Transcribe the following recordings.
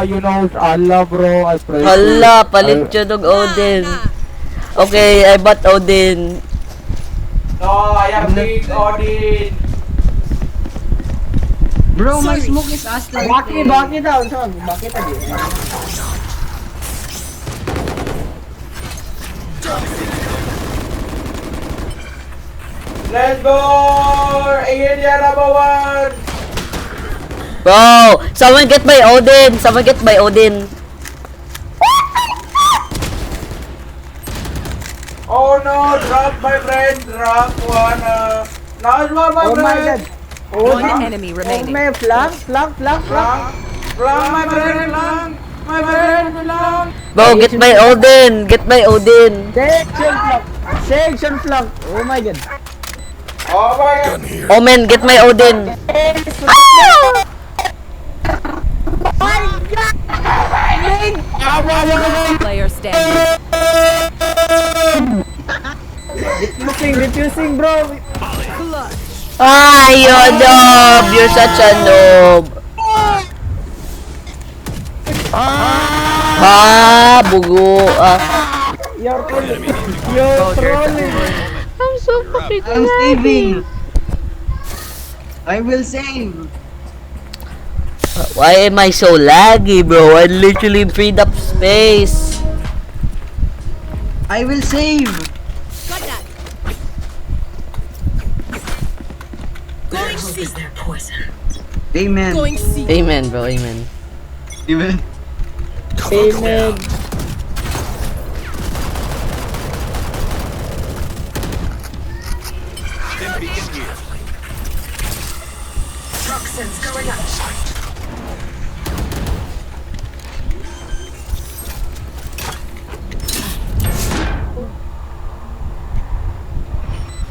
you know, Allah bro, I pray. Hala, palit yun ng Odin. Okay, I bought Odin. No, I am big Odin. Bro, my smoke is as like... Baki daw, son. Baki tadi. Let's go! Ingin niya number 1! Bro, someone get my Odin. Someone get my Odin. Oh no, drop my friend, drop one. Nice one, my Oh my friend. god. Oh, One enemy remaining. may flank. Flank, my friend, flank. My friend, flank. Bro, get my Odin. Get my Odin. Section flank. Section flank. Oh my god. Oh my god. Omen, get my Odin. Player standing. Refusing bro. Ah, you're noob. You're such a noob. Ah, bugo. You're trolling. I'm so fucking I'm saving. I will save. Why am I so laggy, bro? I literally freed up space. I will save. Got that. Amen. Going C. Amen, bro. Amen. Amen. Amen.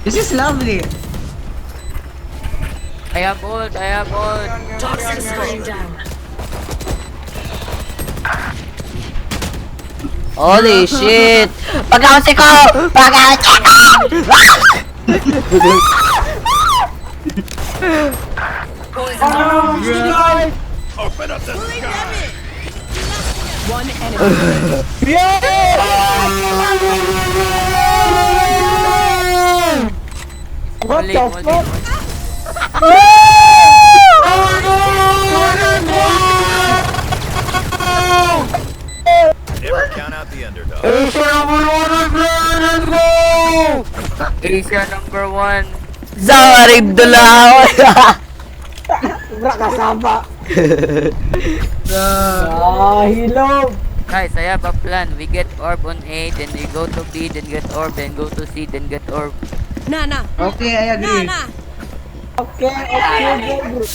This is lovely. I have ult. I have ult. Toxin screen down. Holy shit! Pag-awsi ko! Pag-awsi ko! Open up the sky! One enemy. What the fuck? Never count out the underdog. Asia number 1. Zarib Dulaw! Bra kasama. Hilog. Guys, I have a plan. We get orb on A, then we go to B, then get orb, then go to C, then get orb. Nah. Okay, I agree. Okay, go bro.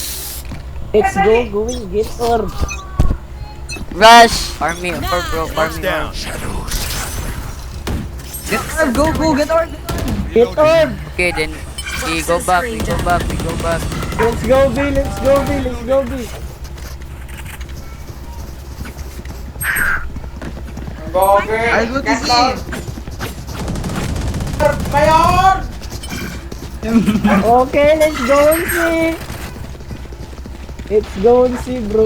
Let's go, going, get orb. Rush! Army orb, bro. Marks Army down. orb. Shadows. Get orb, go, get orb. Get orb. Okay, then we go back, we go back, we go back. Let's go B, let's go B, let's go B. Go, okay. I'll go to Get C. down. Mayor! Okay, let's go and see. Let's go and see, bro.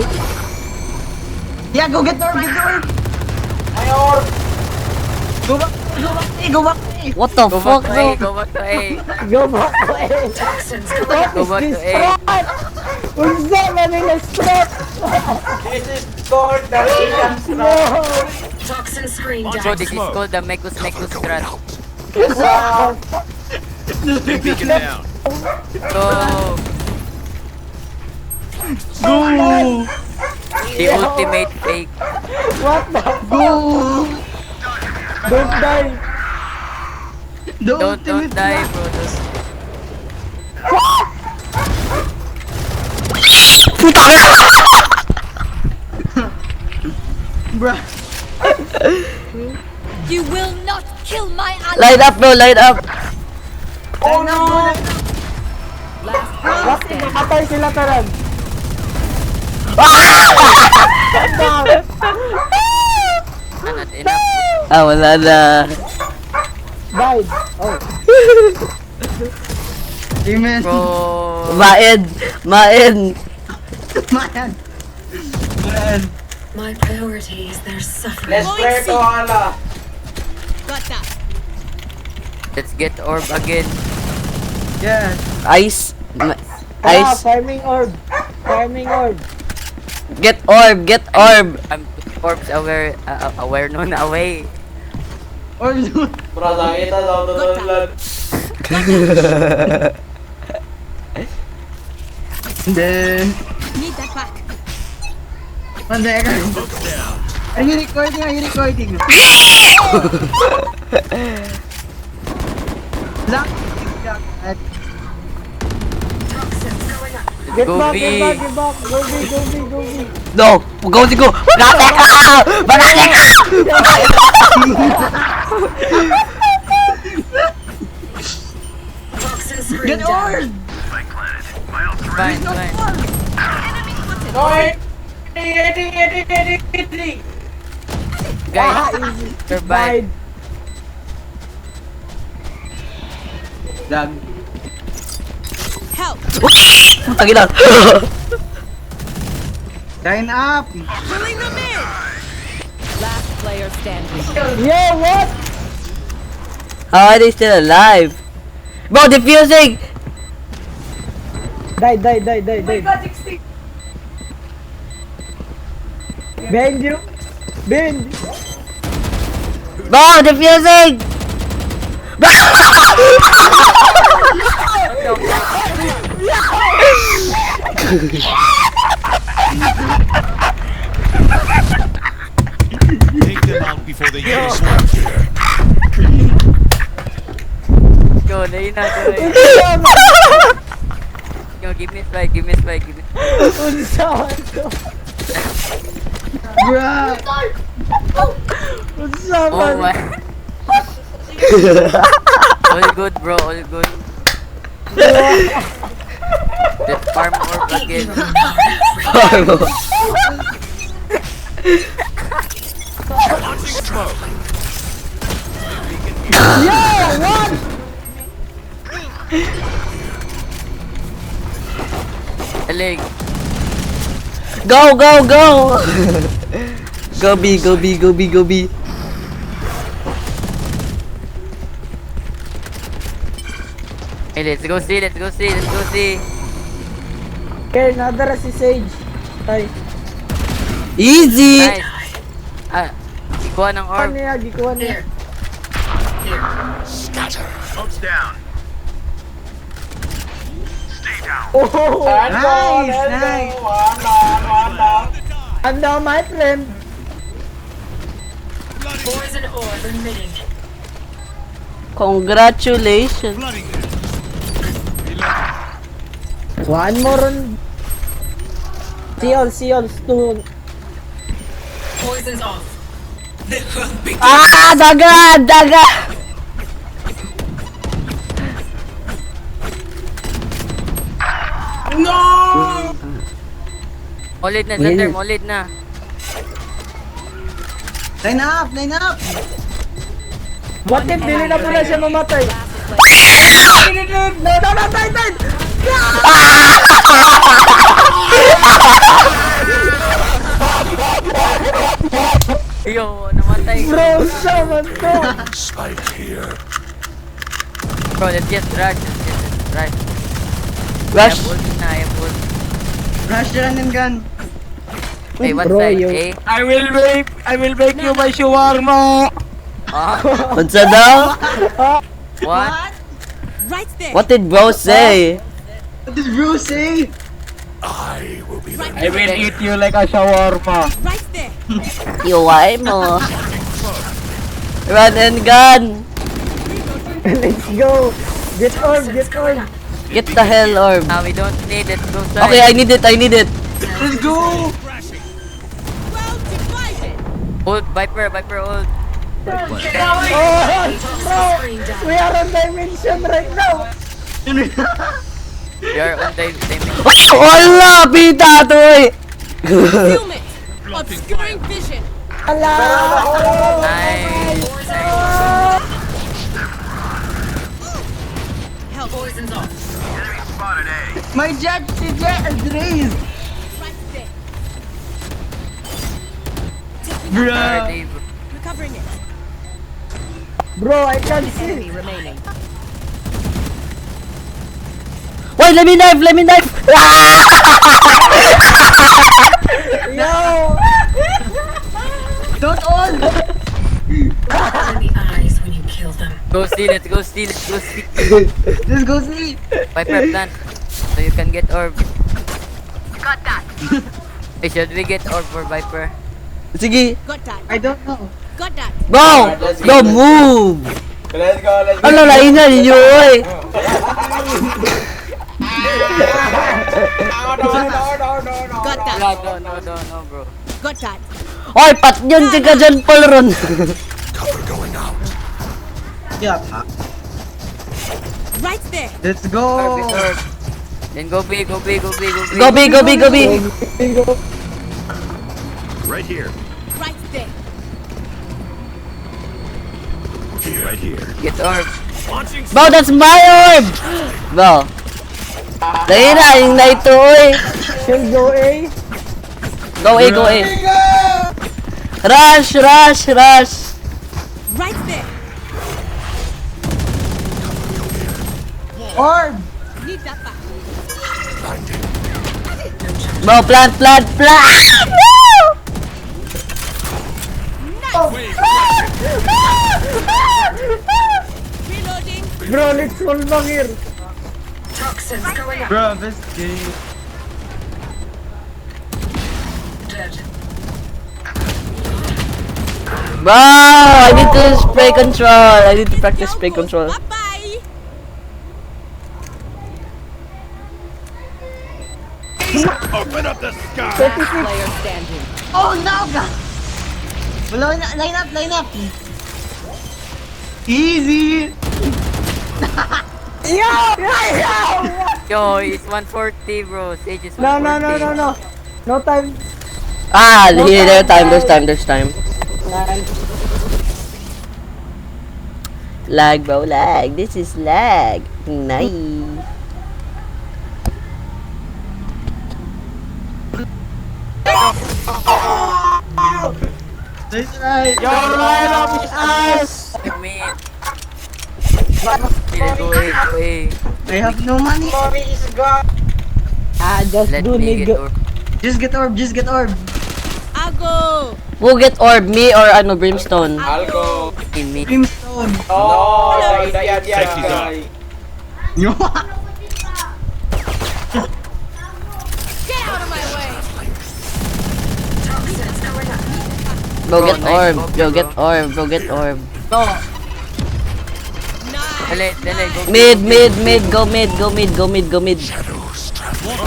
Yeah, go get orb, get orb. Mayor! Go back, go back. What the fuck, bro? Go back to A. Go back to A. What Go is back this to A. strat? Unsa man yung strat? This is called the Asian No. Snap. Bro, this is called the Mekus strat. Big beacon down. Go! Go. The ultimate fake. What the Go. Don't die. Don't die, bro. Bruh. You will not kill my ally. Light up, bro. Light up. Oh no! Last player Bakit standing. nakatay sila karan? Not enough. Ah, wala na. Died. Oh. Amen. Bro. Maed. Maed. Man. Man. My priority is their suffering. Let's pray to Allah. Got that. Let's get orb again. Yes. Ice. Tara, Ice. farming orb. Farming orb. Get orb. Get orb. I'm orbs aware, nun away. Or Bro, nakita daw doon lang. Then, Need that back. one second. Are you recording? Are you recording? Lock. Get Go back, B. get back, get back. Go B, go B, go B. No. Go. Banate ka. Banate ka. Toxin screen Get down. orb! Fine. No, 80. Guys, Easy. survive. Lag. Help. Tagi lang. Line up! Pulling them in. Last player standing. Yo, what? How are they still alive? Bro, defusing! Die. Behind you. Behind you. Bro, defusing! Take them out before they use one. Go, lay na. Yo, give me spike. Unsawan to. Bruh! Oh Unsawan. my. All good, bro. All good. Let's farm orb again. Launching smoke. Alig. Go! Go B. Hey, let's go see. Okay, nadara si Sage. Ay, Easy! Nice. Ikuha ng orb. ano niya, gikuha niya. Smoke's down. Stay down. Oh, Nice! I'm now my friend. Poison orb emitting. Congratulations! Flooding them. One more on. Seals, two. Poison's off. Ah! Daga! Molid na, Thunder. Molid na. Line up! What if dili na pala siya mamatay? No, die! Yo, namatay. Bro, saman to. Spike here. Bro, let's just rush. Rush! I have ult. Rush run and gun. Hey, what Bro, side? you- A? I will make you my shawarma. Ah, Unsa daw? what? Right there. What did bro say? What did Bruce say? I will be the I will eat you like a shawarma. Right there. Iway mo. Run and gun! Let's go. Get orb. Get the hell orb. We don't need it. Go side. Okay, I need it. Let's go! Well divided. Ult, Viper ult. Oh, Toxin screen down. we are on dimension right now. We are on the dimension. Wala! Pita to eh! Concealment. Obscuring vision. Ala. Nice. Help. Poison's off. enemy spotted A. My jet is raised! Right there. Bruh. Already, bro. Recovering it. Bro, I can't see. Enemy remaining. Wait, let me knife, let me knife. Yo! Don't all! In the eyes when you kill them. Go steal it, go steal it, go steal it. Just go sleep! Viper plant. So you can get orb. Got that. Hey, should we get orb for Viper? Sige. Got that. I don't know. Got that. Go! Go, move! Let's go, let's go. Ano, laingan ninyo, oy! No. Got that. No, bro. Got that. Oy, pat yun, tika dyan, Paul Ron. Cover going out. Yeah. Right there. Let's Orb, go! orb. Then go B, go B, go B, go B. Go B, go B, go B. Bingo. Right here. Right there. Right here. Get orb. Launching. Bo, that's my orb! Bo. Dahil na, yung na ito, oy. Shield go A. Go A, go A. Rush, rush, rush. Right there. Orb! Need that back. Blinding. Bo, plant, plant, plant! Reloading. Bro, let's roll back here. Toxins going up. Bro, this game. Dead. Bro, I need to spray control. I need to practice spray control. Bye bye. Open up the sky. Last player standing. Oh no! Line up, line up! Easy! Yo, it's 140, bro. Sage is 140. No. No time. Ah, here, there's time, there's time. Lag, bro, lag. This is lag. Nice. That's right! You're right up his ass. Me. Go A, go A. I have no money! Mommy is gone. Ah, just Let do me need. get orb. Just get orb, just get orb! I'll go. Who get orb, me or ano, Brimstone? I'll go. In me. Brimstone! Oh, daya dia. Safety's up. Get out of my way. Toxins going up. Bro, get nice orb, smoke, bro, bro. get orb, bro, get orb. Nice. Dele, go. Mid, go mid, go mid, go mid, go mid. Shadows traveling.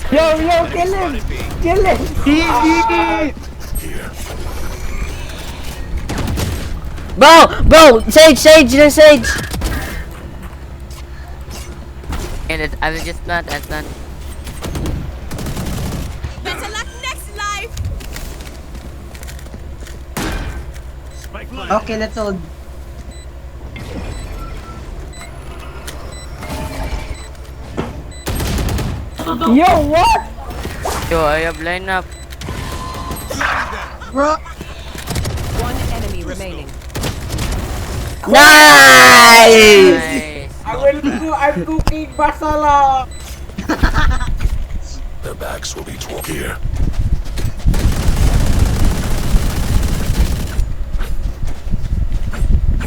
Yo, kill him. Kill him. Here. Bro, Sage, there's Sage. And I will just plant and plant. Better luck next life. Spike line. Okay, let's hold. Yo, what? Yo, I have line up. Bro! One enemy remaining. Nice! Nice. I'm cooking masala. The backs will be toward here.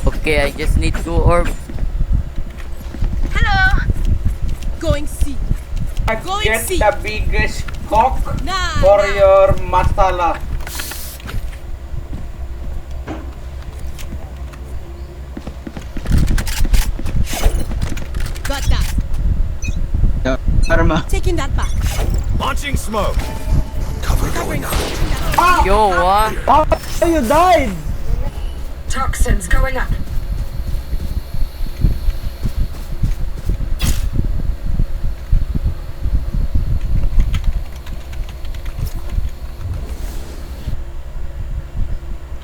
Okay, I just need 2 orbs. Going C. Going Get C. the biggest cock Nah. for nah. your masala. Got that. Karma. Taking that back. Launching smoke. Cover going out. Yo, what? Oh, you died. Toxins going up.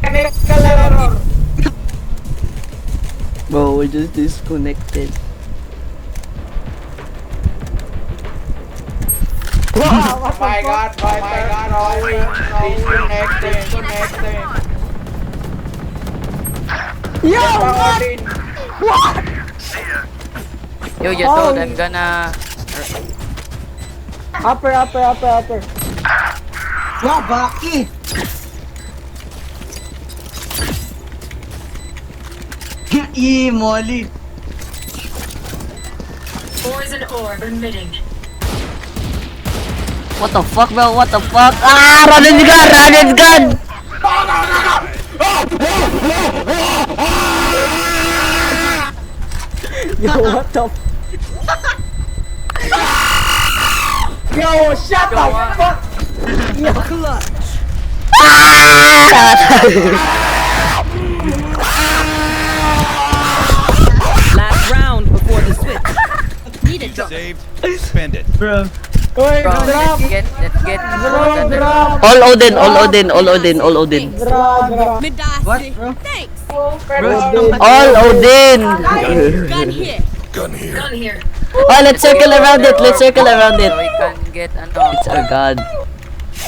Technical error. Bro, we're just disconnected. Wow. my god, disconnecting. Yo, what? Yo, you told I'm gonna... Upper. Wow, Baki! Molly! Poison orb emitting. What the fuck, bro? What the fuck? Ah, run and gun! Yo, what the Yo, shut the fuck! Yo, clutch! Last round before the switch. Need a drop. Saved. Spend it. Bro. Wait, Bro, drop! let's get... Drop! All Odin. Drop! What, bro? Thanks. Bro, All Odin. Gun here. Gun here. Gun here. Oh, let's circle around it. So we can get ano. It's our god.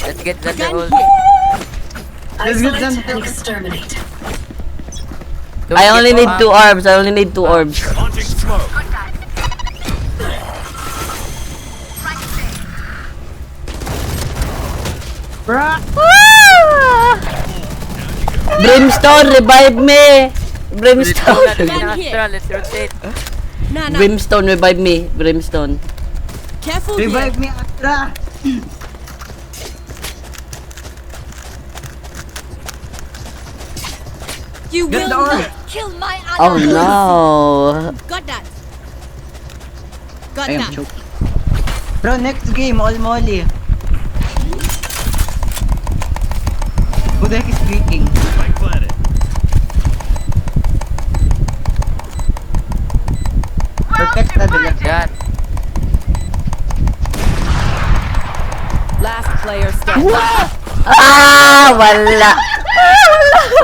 Let's get the Gun gold. here. Isolate and exterminate. I only need 2 orbs. Launching smoke. bro. Brimstone, revive me. Brimstone. Let's rotate. Nah. Brimstone, revive me. Brimstone. Careful here. Revive me, Astra. You Get will the orb. not kill my ally. Oh no. Got that. Got I am that. choked. Bro, next game, all Molly. Who the heck is speaking? Spike planted. Protect the left. That. Last player standing. Ah, wala.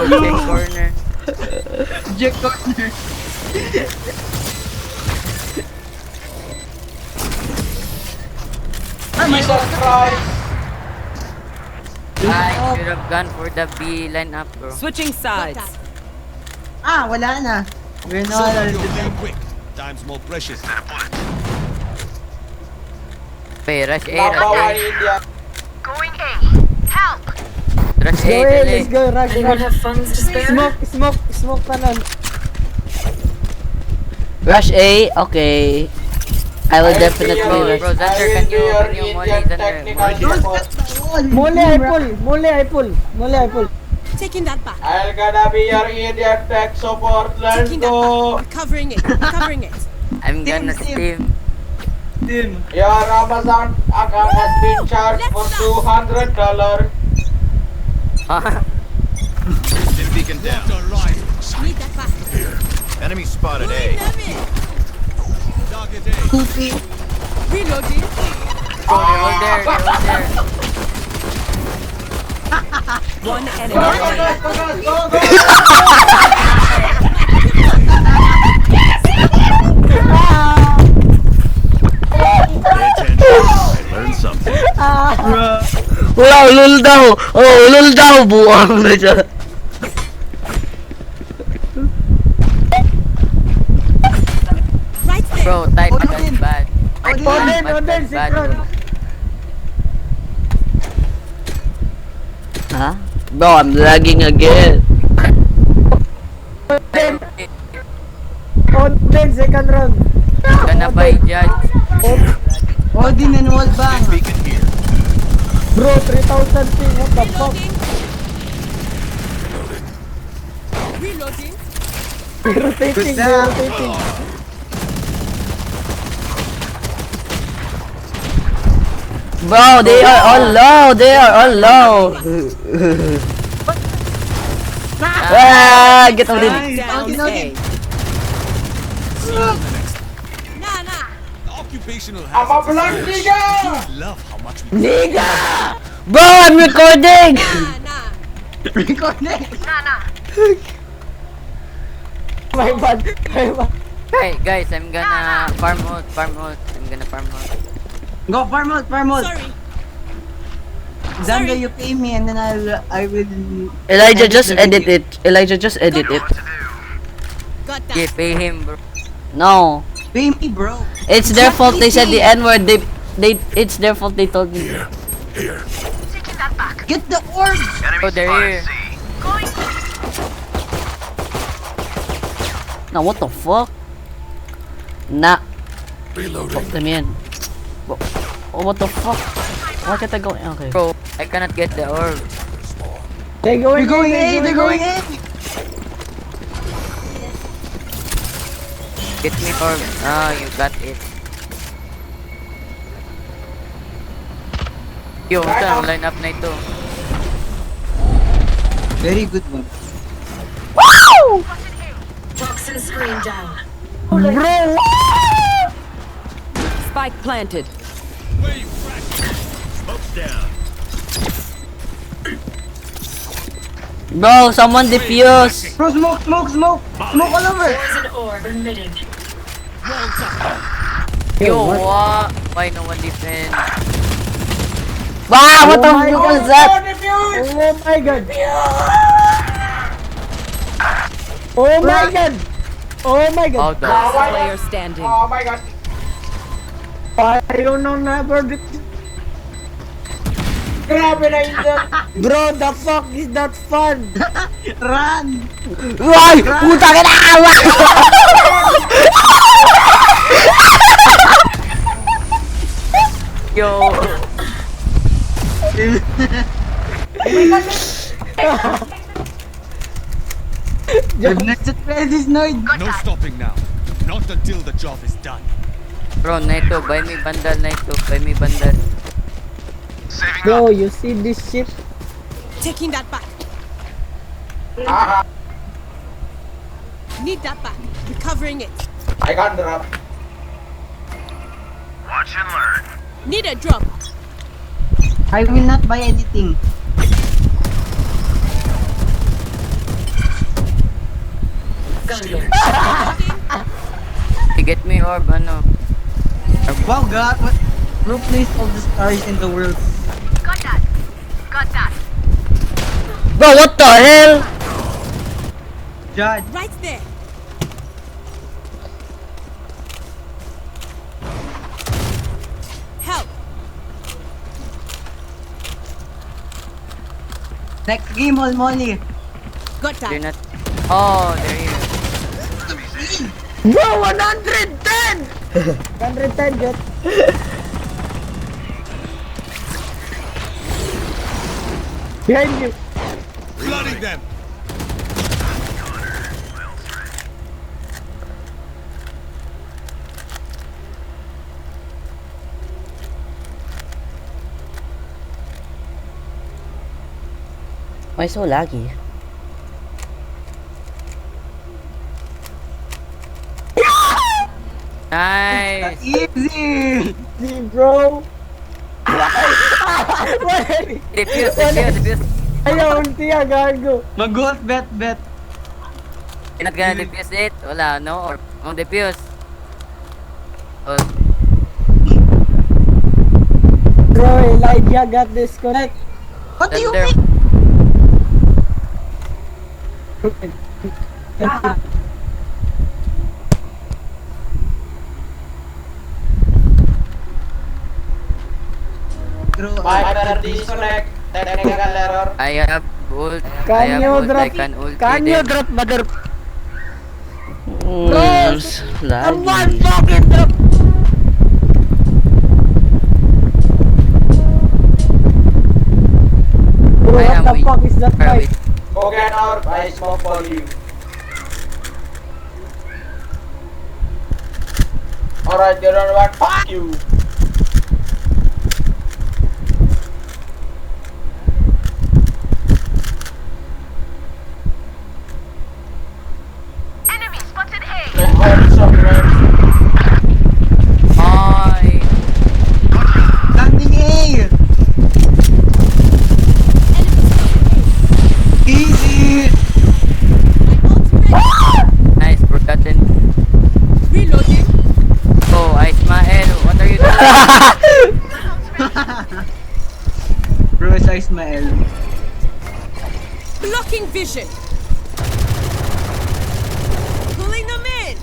Check corner. Jack corner. Jesus Christ! I should have gone for the B line up, bro. Switching sides. Ah, wala na. We're So not you're real quick. Time's more precious. Pay, rush A, Nabawa rush India. A. Rush A, Go in, dali. let's go, rush. Anyone have funds to spare? Smoke pa nun. Rush A, okay. I will definitely Bro, rush. bro, Xander, can you molly Xander? Mole, I pull. Taking that back. I'll gonna be your idiot tech support. Let's Taking that go. back. Recovering it. I'm gonna Team. steam. Team. Your Amazon account has been charged for $200. Stim beacon down. Need that back. Enemy spotted A. Target A. Goofy. Reloading. Bro, they're all there. One enemy. Pay attention. I learned something. Wala, ulol daw. Oh, ulol daw. Buwang na siya. Right there. Bro, type gun bad. Odin, Bad, Sikron. bro. Huh? Bro, I'm lagging again. Odin, second round. Gonna buy judge. Odin and wall bang. Beacon here. Bro, 3,000 ping, what the fuck? Reloading. Rotating. Bro, they are all low. Ah, get out of here. Down Odin, A. Odin. Nah. Occupational I'm a black nigga! love how much we Bro, I'm recording. Nah. Reconnect. My bad. Hey, guys, I'm gonna farm out. I'm gonna farm out. Go farm out. Sorry. Zanga, you pay me and then I will... Elijah, just the edit video. it. Elijah, just edit it. Got that. Yeah, pay him, bro. No. Pay me, bro. It's their fault they said the N-word. It's their fault they told me. Get the orb! Oh, they're here. Now, what the fuck? Nah. Fuck them in. Oh, what the fuck? Why can't I go? Okay. Bro, I cannot get the orb. They're going They're going in, A! They're going A! Get me orb. Ah, you got it. Yo, saan? Line up na ito. Very good one. Toxin screen down. Bro! Spike planted. Smoke's down. Bro, someone defuse. Bro, smoke! Smoke all over! Poison orb emitted. Yo, what? Why no one defend? Wow, what the Oh my fuck God. is that? Oh my god! Oh my god! Oh my god! Out of. Last player standing. Oh my god. I don't know never. Grabe na yun dyan. Bro, the fuck is that fun? Run! Why? Puta ka na! Yo. I've next at this nerd. No stopping now. Not until the job is done. Bro, Naito, buy me bundle, Naito. Buy me bundle. Bro, you see this shit? Taking that back. Need that back. Recovering it. I can't drop. Need a drop. I will not buy anything. Gunner. You get me orb, ano? Wow, God, what? Bro, place all the stars in the world. Bro, what the hell? Judge. Right there. Help. Next game, all Molly. Got They're that. not. Oh, they're here. Bro, 110! 110, good. Behind you. Flooding them. Why so laggy? Nice. Easy! See, bro. Wait. Defuse. Ayaw, unti gago. Mag-gold bet. You're not gonna defuse it? Wala, no? Or defuse. Oh, Bro, Elijah got disconnect. What do you thunder. mean? Bro, My better disconnect. Technical error. I have ult. I Can have you ult. I drop? can ult Can you them. drop, mother? Laggy. One fucking drop. Bro, I am what the weak. fuck is that Are fight? we- Go get orb. I smoke for you. Alright, you don't want. Fuck you. Enemy spotted A. Ay. landing A! Easy! Nice, forgotten. Reloading. Oh, Ismael, what are you doing? Ismael. Blocking vision. Pulling them in.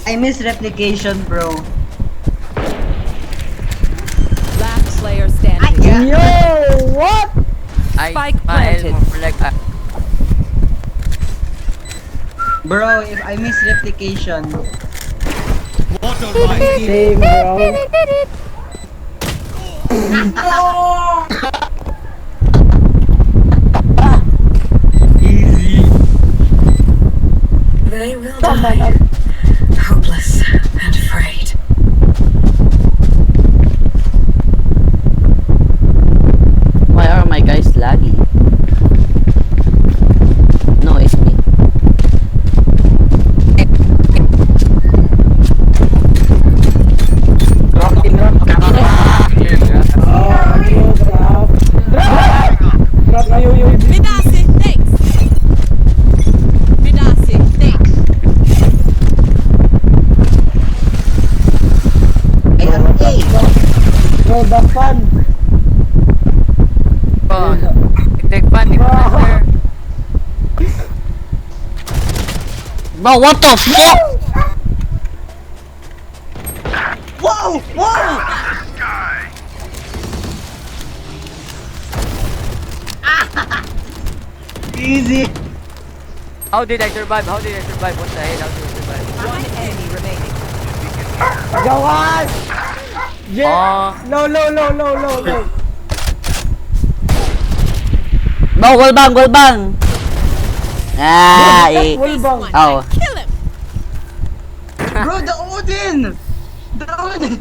I miss replication, bro. Last player standing. Yo, what? Spike Smile planted. more like Bro, if I miss replication. What a right. Same, bro. Easy. They will die, hopeless and afraid. Why are my guys laggy? No, it's me. Drop na yun. Midasi, thanks. Midasi, thanks. I am A. Bro, the fun. oh, take fun defender. Bro, what the fuck? Whoa! Whoa! Easy. How did I survive? How did I survive? What the hell? How did I survive? One enemy remaining. Gawan! Yeah! No. Bro, goal bang! Ah, eh. Wulbang. Oh. Kill him. Bro, the Odin! The Odin!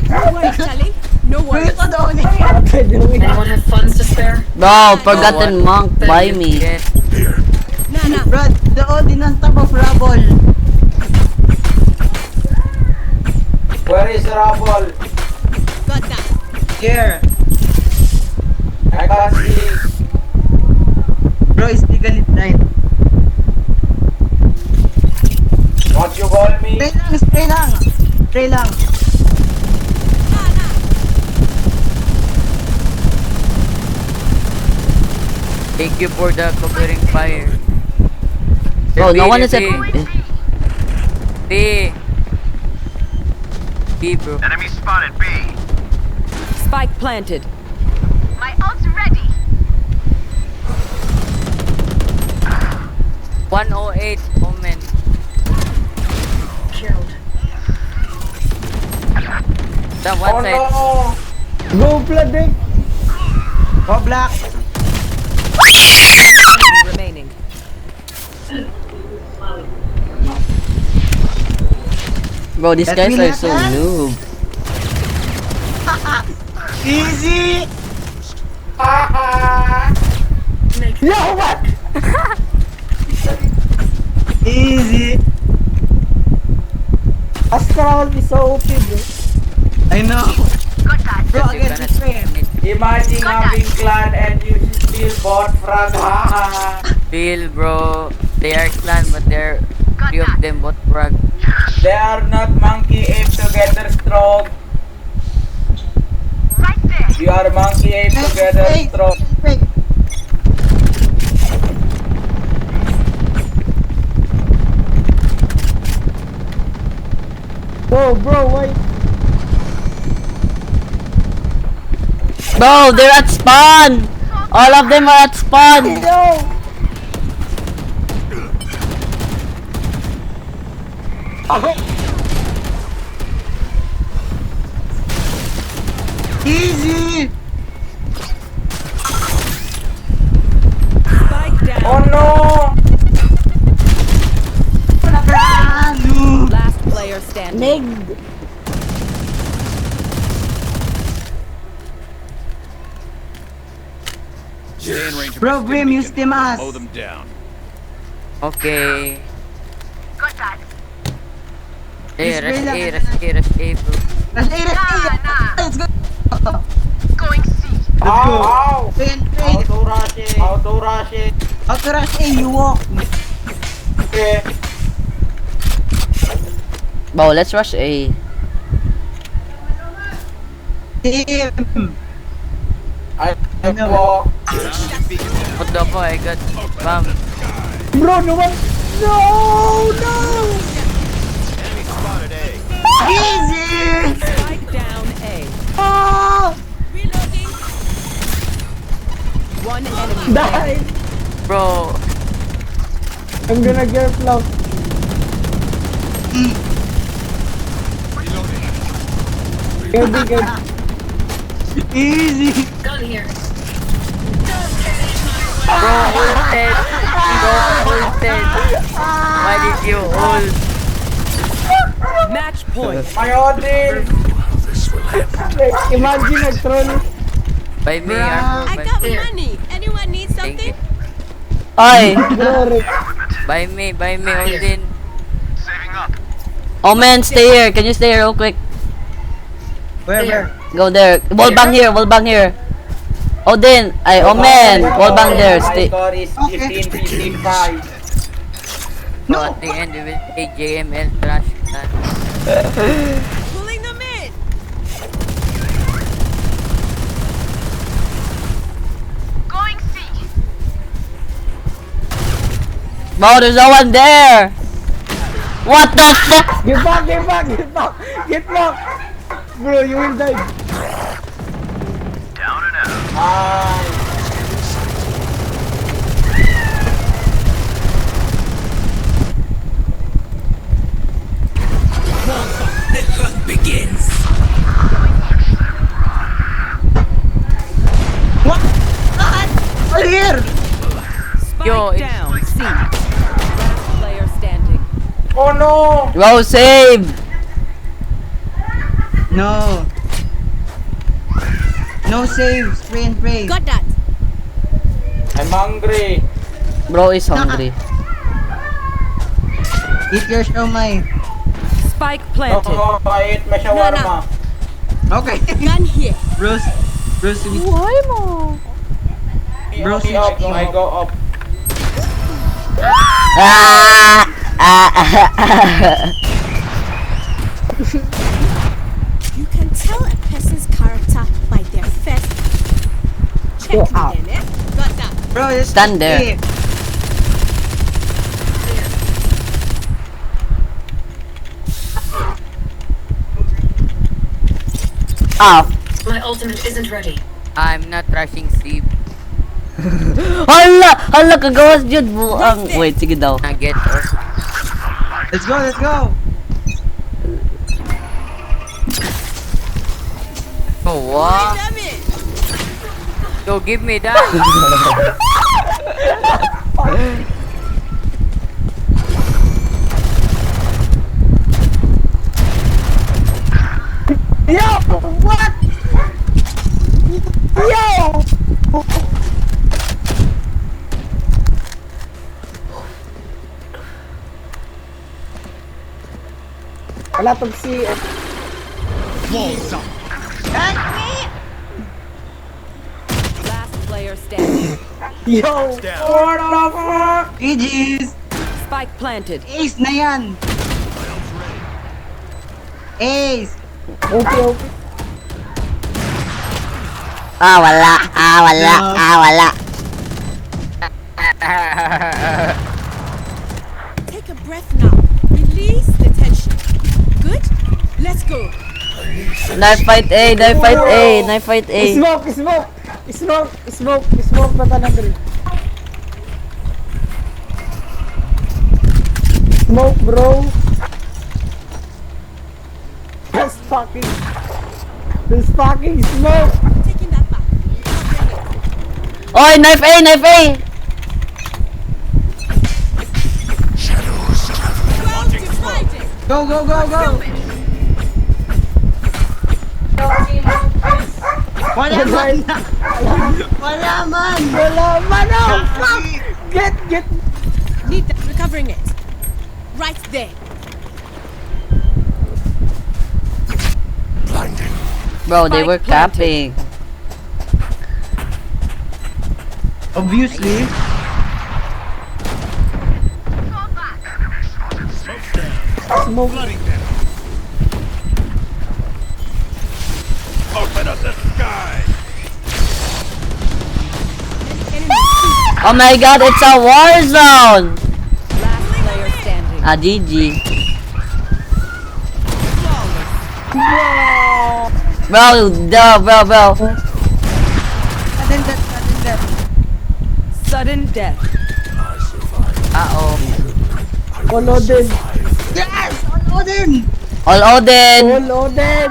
No worries, Charlie. No Bro, worries. ito the Odin! Anyone have funds to spare? Bro, forgotten monk by me. Yes. Nah. Bro, the Odin on top of rubble! Where is Rubble? Got that. Here! I can't see. Bro, is legal it night. What you call me? Spray lang! Spray lang! Nah. Thank you for the covering fire. Bro, no one is at... B. B, bro. Spike planted. My ult's ready. 108 moment. Killed. The one Oh side. no! Go, Vladik. Oh, black! Enemy remaining. Bro, these Let guys me are laugh, so huh? noob. Easy! Yo, what? Easy! Astral is so OP, bro. I know! Got that. Bro, You're against gonna this frame! Imagine having clan and you still bought frag. Still, bro. They are clan, but they're three of them both frag. They are not monkey ape together strong. Right there. You are monkey ape together strong. Spray! Bro, wait. Bro, they're at spawn! All of them are at spawn! Yo! Easy! Spike down. Oh no! Last player standing. Nig. Stay in range of Bro, my Brim, you beacon. stim us! Mow them down. Okay. Got that. Hey, rush Israel A, lang. rush A, rush A, bro. Rush A, rush A! Nah. Let's go! Going C. Ow! Train, How train! to rush it? How to rush it? How to rush A, you walk! Okay. Bro, let's rush A. Team! I Walk. What the fuck? I got bam. Bro, no one. No, no. Enemy spotted A. Spike down A. Ah, Reloading. One enemy. die. Bro. I'm gonna get flop. Good, good. Easy. Gun here. Bro, ulted. Bro, ulted. Why did you ult? Match point. My Odin. Imagine nag-troll. Buy me armor. I got money. Anyone need Thank you. something? Ay! Bro, Rick. Buy me, Odin. Oh man, stay here. Can you stay here real quick? Where? Go there. Wall bang here, wall bang here. Odin, ay, oh man, wall bang there. My Stay. score is 15-15-5. So at the end, we will play JML trash can. Pulling them in. Going C. Bro, there's no one there. What the fuck? Get back, get back, get back. Get back. Bro, you will die. Here. Spike Yo, it's- down C. Last player standing. Oh no! Bro, save. No. No save. Spray and pray. Got that. I'm hungry. Bro is hungry. Eat your shomai. Spike No, planted. I ate my shawarma. Okay. Gun here. Bruce, we Bro, Me up, I go up. Ah! You can tell a person's character by their first. Go out. Check in, Got that. Bro, just Stand there. Ah! My ultimate isn't ready. I'm not rushing C. Hala! Hala, kagawas dyan buang. Wait, sige daw. Na get or Let's go. oh wow. Damn it. Yo, give me that. Yo, what? Yo! Wala tong si... Walls up. Last player standing. Yo! Down. What the fuck? GG's. Spike planted. Ace na yan. Ace. Okay, okay. Ah, wala. Take a breath now. Release the tension. Good? Let's go. Knife fight A, knife fight A, knife fight A. Smoke na tanan dali. Smoke, bro. Just fucking smoke. Taking that back. Oy, knife A, knife A. Round divided. Go. Wala man. Wala man, oh, fuck. Get. Need that. Recovering it. Right there. Bro, they were Spike planted. capping. Obviously. Fall back. Smoke. Flooding them. Open up the sky. Oh my god, it's a war zone! Last player standing. Ah, GG. Bro, bro. Sudden death. Uh-oh. All Odin. All Odin! All Odin.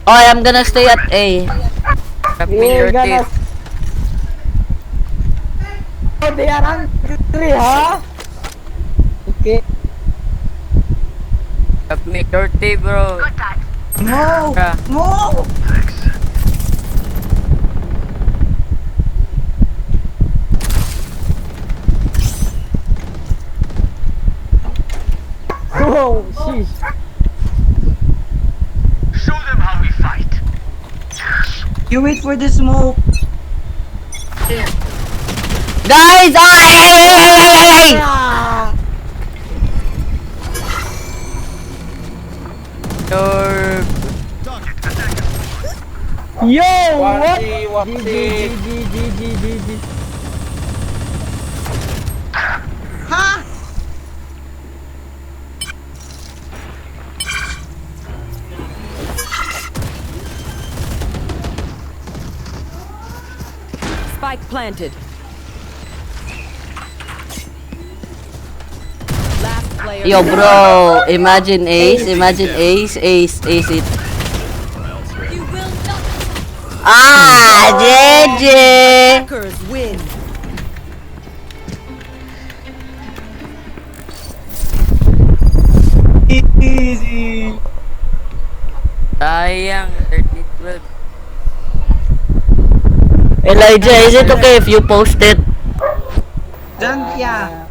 Oh, I'm gonna stay at A. Drop me We're your gonna... tip. Oh, they are hungry, huh? Okay. Drop me your tip, bro. Got that. No! Bruh. No! Oh, sheesh. Show them how we fight. You wait for the smoke. Guys! Ay! Ah! Your... Yo, One what? C, one GG, C. GG. Ha! Spike planted. Last player. Yo, bro. Imagine ace it. You will not. Ah, GG! Hackers win. Easy. Sayang. 30-12. Elijah, is it okay if you post it? Junk, yeah.